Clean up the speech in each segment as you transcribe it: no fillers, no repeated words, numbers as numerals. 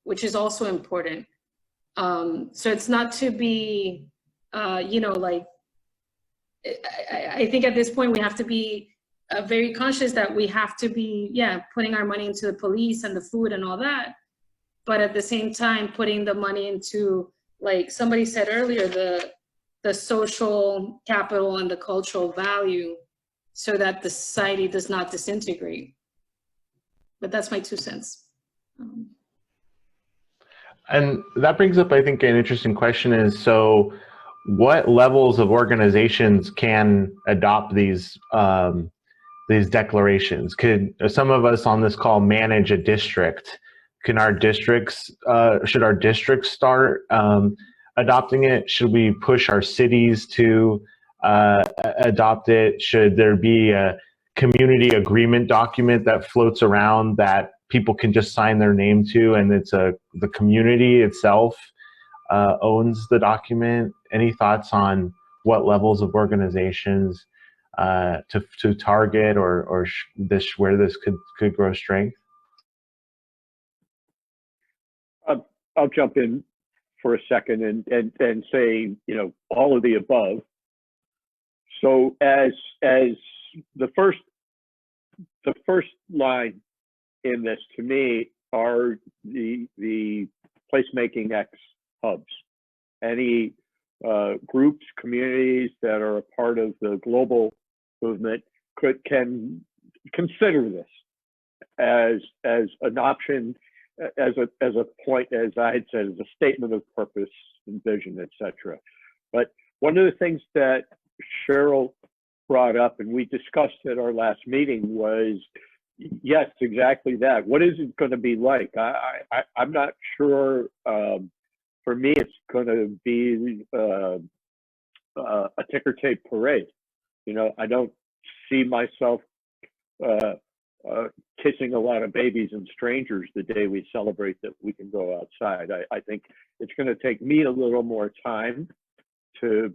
which is also important. So it's not to be, you know, like, I think at this point we have to be very conscious that we have to be, yeah, putting our money into the police and the food and all that, but at the same time putting the money into, like somebody said earlier, the social capital and the cultural value, so that the society does not disintegrate. But that's my 2 cents. And that brings up, I think, an interesting question is, so what levels of organizations can adopt these declarations? Could some of us on this call manage a district? Can our districts, should our districts start adopting it? Should we push our cities to adopt it? Should there be a community agreement document that floats around that people can just sign their name to, and it's the community itself owns the document? Any thoughts on what levels of organizations to target, or where this could grow strength? I'll jump in for a second and say, you know, all of the above. So as the first line in this, to me, are the PlacemakingX hubs. Any groups, communities that are a part of the global movement can consider this as an option, as a point, as I had said, as a statement of purpose and vision, etc. But one of the things that Cheryl brought up and we discussed at our last meeting was, yes, exactly that. What is it going to be like? I'm not sure. For me, it's going to be a ticker tape parade. You know, I don't see myself kissing a lot of babies and strangers the day we celebrate that we can go outside. I think it's going to take me a little more time to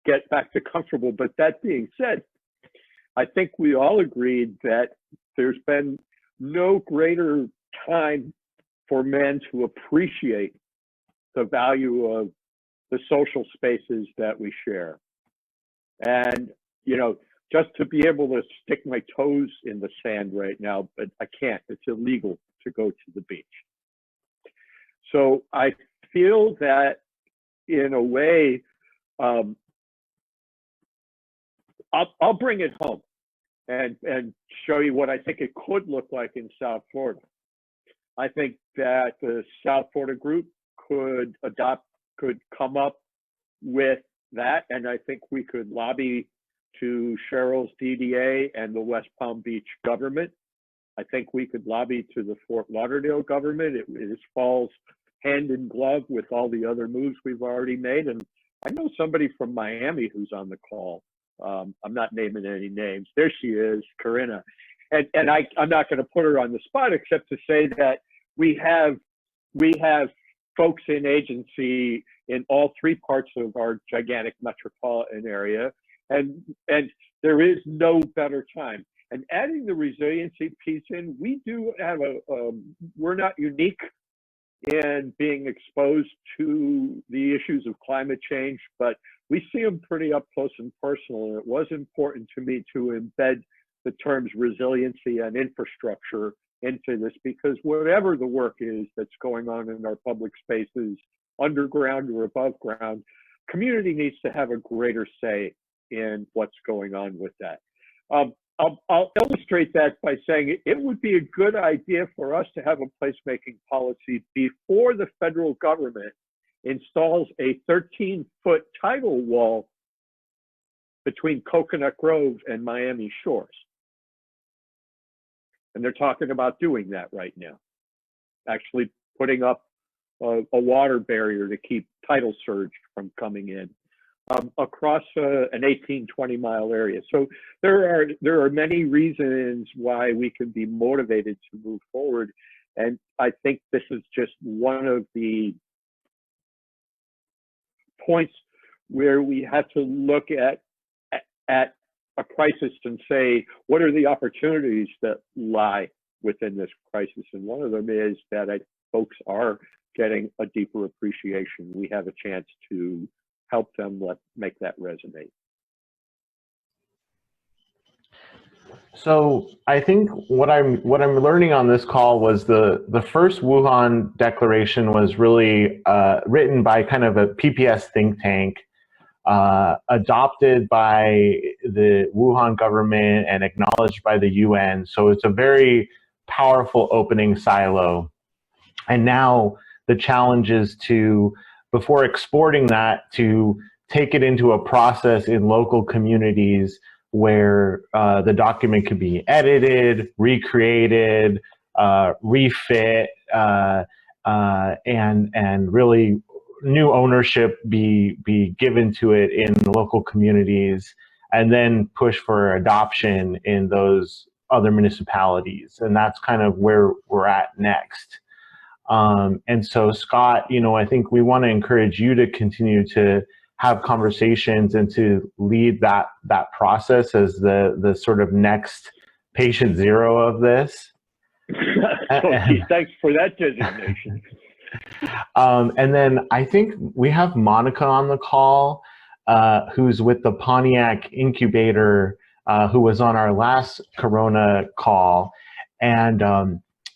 get back to comfortable. But that being said, I think we all agreed that there's been no greater time for men to appreciate the value of the social spaces that we share. And, you know, just to be able to stick my toes in the sand right now, but I can't, it's illegal to go to the beach. So I feel that in a way, I'll bring it home and show you what I think it could look like in South Florida. I think that the South Florida group could come up with that, and I think we could lobby to Cheryl's DDA and the West Palm Beach government. I think we could lobby to the Fort Lauderdale government. It falls hand in glove with all the other moves we've already made. And I know somebody from Miami who's on the call. I'm not naming any names. There she is, Corinna. And I'm not going to put her on the spot except to say that we have folks in agency in all 3 parts of our gigantic metropolitan area. And there is no better time. And adding the resiliency piece in, we do have we're not unique in being exposed to the issues of climate change, but we see them pretty up close and personal. And it was important to me to embed the terms resiliency and infrastructure into this, because whatever the work is that's going on in our public spaces, underground or above ground, community needs to have a greater say in what's going on with that. I'll illustrate that by saying it would be a good idea for us to have a placemaking policy before the federal government installs a 13-foot tidal wall between Coconut Grove and Miami Shores. And they're talking about doing that right now, actually putting up a water barrier to keep tidal surge from coming in across an 18-20 mile area. So there are many reasons why we can be motivated to move forward. And I think this is just one of the points where we have to look at a crisis and say, what are the opportunities that lie within this crisis? And one of them is that folks are getting a deeper appreciation, we have a chance to help them make that resonate. So I think what I'm learning on this call was the first Wuhan Declaration was really written by kind of a PPS think tank, adopted by the Wuhan government and acknowledged by the UN. So it's a very powerful opening silo. And now the challenge is to, before exporting that, to take it into a process in local communities where the document can be edited, recreated, refit, and really new ownership be given to it in the local communities, and then push for adoption in those other municipalities. And that's kind of where we're at next. And so, Scott, I think we want to encourage you to continue to have conversations and to lead that process as the sort of next patient zero of this. Thanks for that designation. And then I think we have Monica on the call, who's with the Pontiac Incubator, who was on our last Corona call. And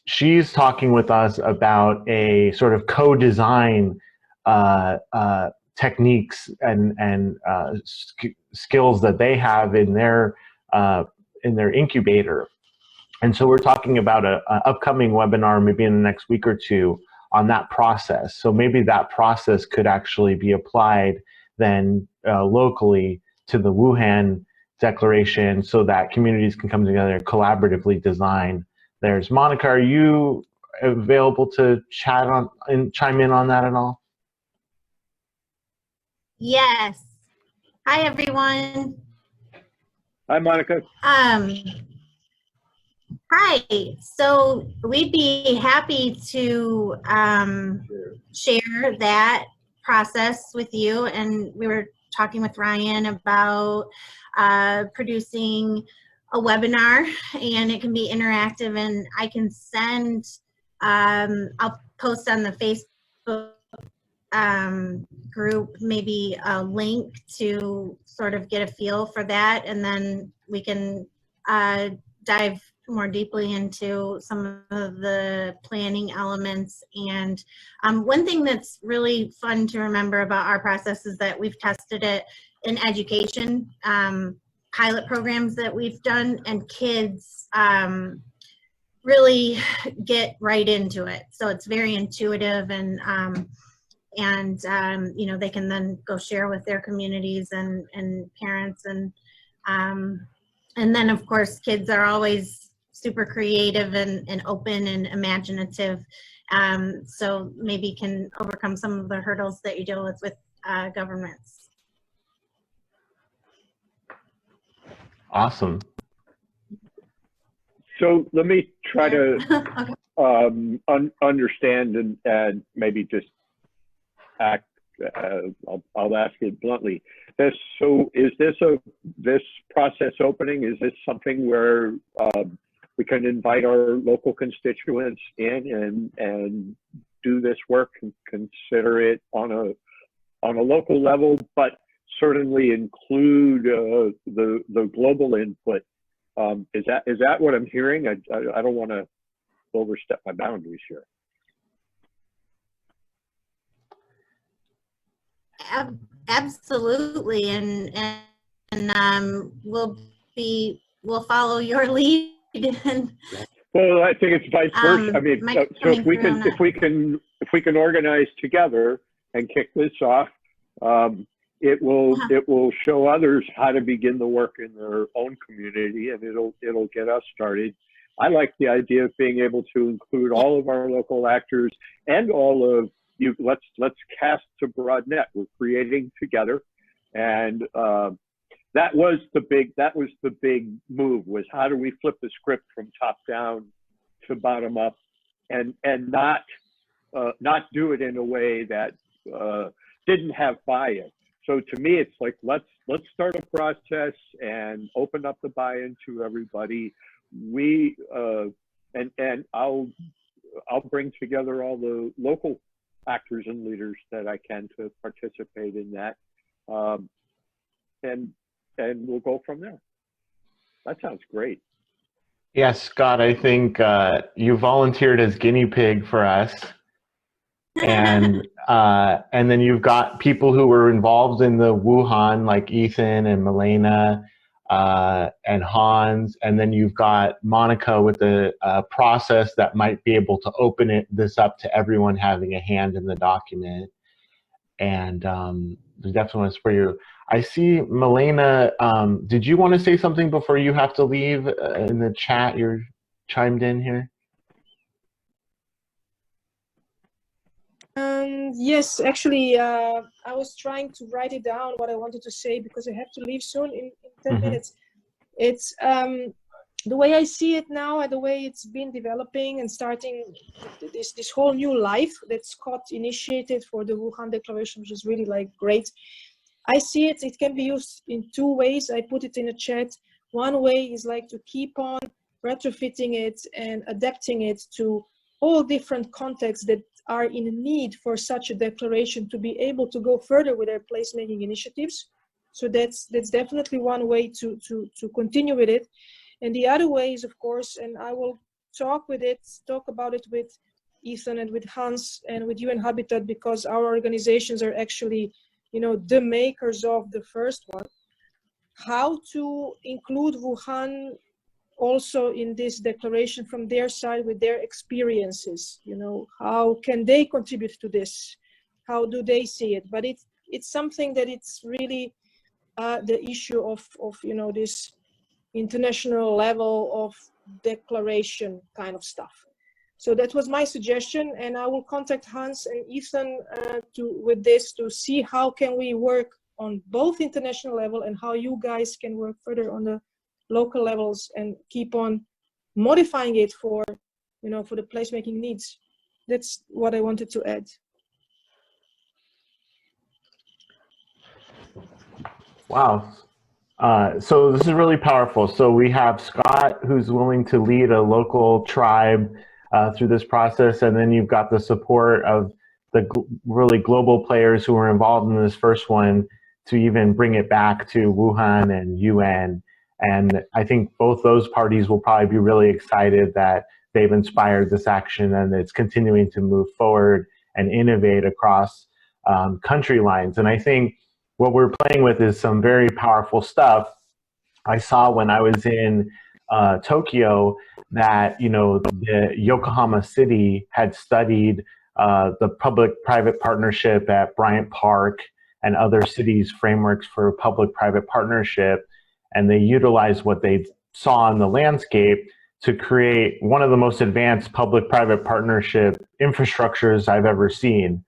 she's talking with us about a sort of co-design techniques and skills that they have in their incubator. And so we're talking about an upcoming webinar, maybe in the next week or two, on that process. So maybe that process could actually be applied then locally to the Wuhan Declaration, so that communities can come together and collaboratively design theirs. Monica, are you available to chat on and chime in on that at all? Yes. Hi, everyone. Hi, Monica. Hi. So we'd be happy to share that process with you. And we were talking with Ryan about producing a webinar, and it can be interactive, and I can send, I'll post on the Facebook group maybe a link to sort of get a feel for that, and then we can dive more deeply into some of the planning elements. And one thing that's really fun to remember about our process is that we've tested it in education, pilot programs that we've done, and kids really get right into it. So it's very intuitive, and you know, they can then go share with their communities and parents, and then of course kids are always super creative and open and imaginative, so maybe can overcome some of the hurdles that you deal with governments. Awesome. So let me try to Okay. understand and maybe just act. I'll ask it bluntly. So is this process opening? Is this something where we can invite our local constituents in and do this work and consider it on a local level, but certainly include the global input? Is that what I'm hearing? I don't want to overstep my boundaries here. Absolutely, and we'll follow your lead. Well, I think it's vice versa. I mean, so if we can organize together and kick this off, it will show others how to begin the work in their own community, and it'll get us started. I like the idea of being able to include all of our local actors and all of you. Let's cast a broad net. We're creating together, and that was the big move, was how do we flip the script from top down to bottom up, and not do it in a way that didn't have buy-in. So to me, it's like, let's start a process and open up the buy-in to everybody. And I'll I'll bring together all the local actors and leaders that I can to participate in that, and we'll go from there. That sounds great. Yes, Scott, I think you volunteered as guinea pig for us. And then you've got people who were involved in the Wuhan, like Ethan and Milena and Hans, and then you've got Monica with the process that might be able to open this up to everyone having a hand in the document. And the definitely was for you. I see Milena. Did you want to say something before you have to leave in the chat? You're chimed in here. Yes, actually, I was trying to write it down what I wanted to say because I have to leave soon in 10 minutes. It's the way I see it now and the way it's been developing and starting this whole new life that Scott initiated for the Wuhan Declaration, which is really like great. I see it can be used in two ways. I put it in a chat. One way is like to keep on retrofitting it and adapting it to all different contexts that are in need for such a declaration to be able to go further with their placemaking initiatives. So that's definitely one way to continue with it. And the other way is, of course, and I will talk about it with Ethan and with Hans and with UN Habitat, because our organizations are actually, you know, the makers of the first one, how to include Wuhan also in this declaration from their side with their experiences. You know, how can they contribute to this? How do they see it? But it's something that it's really the issue of you know, this international level of declaration kind of stuff. So that was my suggestion, and I will contact Hans and Ethan with this to see how can we work on both international level and how you guys can work further on the local levels and keep on modifying it for, you know, for the placemaking needs. That's what I wanted to add. Wow. So this is really powerful. So we have Scott, who's willing to lead a local tribe through this process, and then you've got the support of the really global players who were involved in this first one to even bring it back to Wuhan and UN. And I think both those parties will probably be really excited that they've inspired this action and it's continuing to move forward and innovate across country lines. And I think what we're playing with is some very powerful stuff. I saw when I was in Tokyo that, you know, the Yokohama City had studied the public-private partnership at Bryant Park and other cities' frameworks for public-private partnership, and they utilized what they saw in the landscape to create one of the most advanced public-private partnership infrastructures I've ever seen,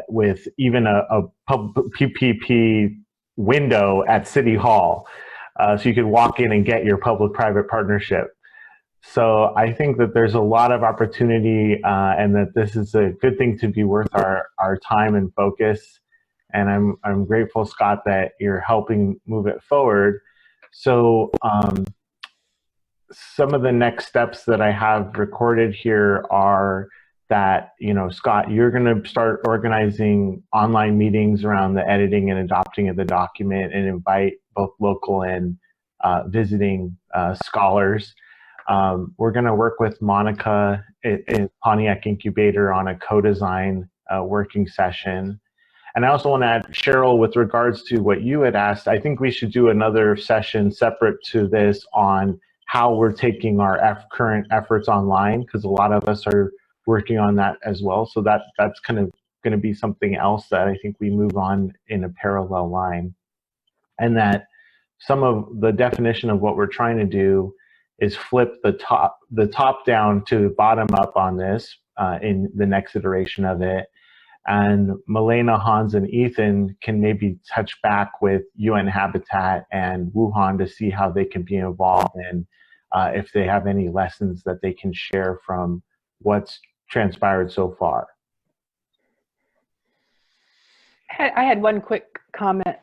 with even a PPP window at City Hall. So you could walk in and get your public-private partnership. So I think that there's a lot of opportunity and that this is a good thing to be worth our time and focus. And I'm grateful, Scott, that you're helping move it forward. So some of the next steps that I have recorded here are that, you know, Scott, you're going to start organizing online meetings around the editing and adopting of the document and invite both local and visiting scholars. We're going to work with Monica at Pontiac Incubator on a co-design working session. And I also want to add, Cheryl, with regards to what you had asked, I think we should do another session separate to this on how we're taking our current efforts online, because a lot of us are working on that as well. So that's kind of going to be something else that I think we move on in a parallel line. And that some of the definition of what we're trying to do is flip the top down to bottom up on this in the next iteration of it. And Milena, Hans, and Ethan can maybe touch back with UN Habitat and Wuhan to see how they can be involved and if they have any lessons that they can share from what's transpired so far. I had one quick comment